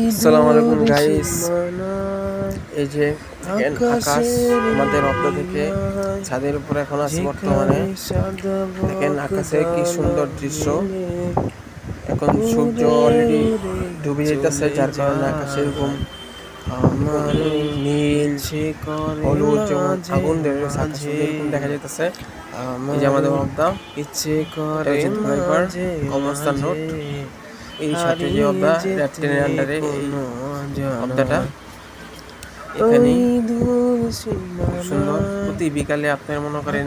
আসসালামু আলাইকুম গাইস। এই যে দেখেন আকাশ আমাদের রপ্ত থেকে ছাদের উপরে এখন আছে বর্তমানে। দেখেন আকাশে কি সুন্দর দৃশ্য। এখন সূর্য অলরেডি ডুবে যেতেছে, যার কারণে আকাশে এরকম নীল হলুদ যেমন আগুন আকাশে এরকম দেখা যাইতেছে। এই যে আমাদের অবদা ড্রাইভার অবস্থান রোড, এই সাথে যে অবদা রেড ট্রেনের আন্ডারে এই অবদাটা এখানেই সুন্দর। প্রতি বিকালে আপনার মনে করেন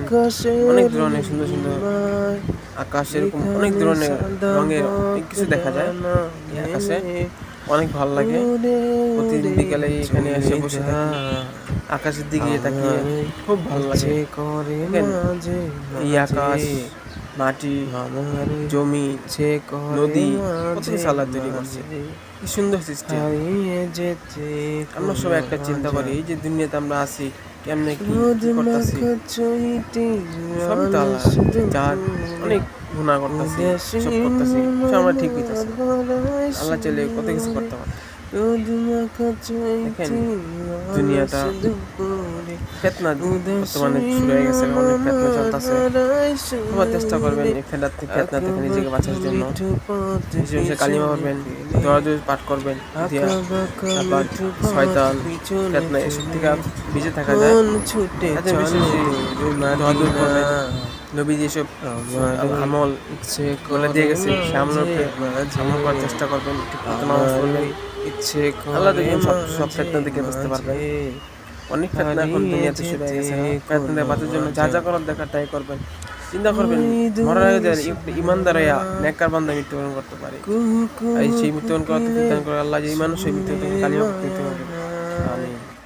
অনেক ধরনের সুন্দর সুন্দর আকাশ, এরকম অনেক ধরনের রঙের অনেক কিছু দেখা যায় এই আকাশে, অনেক ভালো লাগে। প্রতিদিন বিকালে এখানে এসে বসে থাকি, আকাশের দিকে তাকিয়ে খুব ভালো লাগে। এই আকাশ, মাটি, জমি, নদী কত কিছু আল্লাহ তৈরি করছে, কি সুন্দর সিস্টেম। আমরা সবাই একটা চিন্তা করি, এই যে দুনিয়াতে আমরা আছি কেমনে কি করতেছি, সবই তো আল্লাহ, যার অনেক গুনাহ করতেছি, সব করতেছি, সব আমরা ঠিক হইতেছি। আল্লাহ চাইলে কত কিছু করতে পারে। দেখেন দুনিয়াটা ফিতনা বর্তমানে শুরু হয়ে গেছে, অনেক ফিতনা চলতেছে। তোমার চেষ্টা করবেন এই ফিতনা থেকে নিজেকে বাঁচার জন্য। বিশেষ কালিমা পড়বেন, দোয়া পাঠ করবেন, তারপর শয়তান ফিতনা এসব থেকে বেঁচে থাকা যায়। নবী যেসব আমল বলে দিয়ে গেছে সে আমল করার চেষ্টা করবেন, নামাজ পড়বেন, আল্লাহ দেখবেন সব ফিতনা থেকে বুঝতে পারবেন। অনেক ফিতনা এখন দুনিয়াতে শুরু হয়ে গেছে, ফিতনা বাঁচার জন্য যা যা করার দেখা তাই করবেন। চিন্তা করবেন মরার আগে যে ইমানদার হইয়া নেককার বান্দা মৃত্যুবরণ করতে পারে, এই সেই মৃত্যুবরণ করার তৌফিক দান করে আল্লাহ, যে মানুষ সেই মৃত্যুবরণ কালিমা পড়তে পারবে।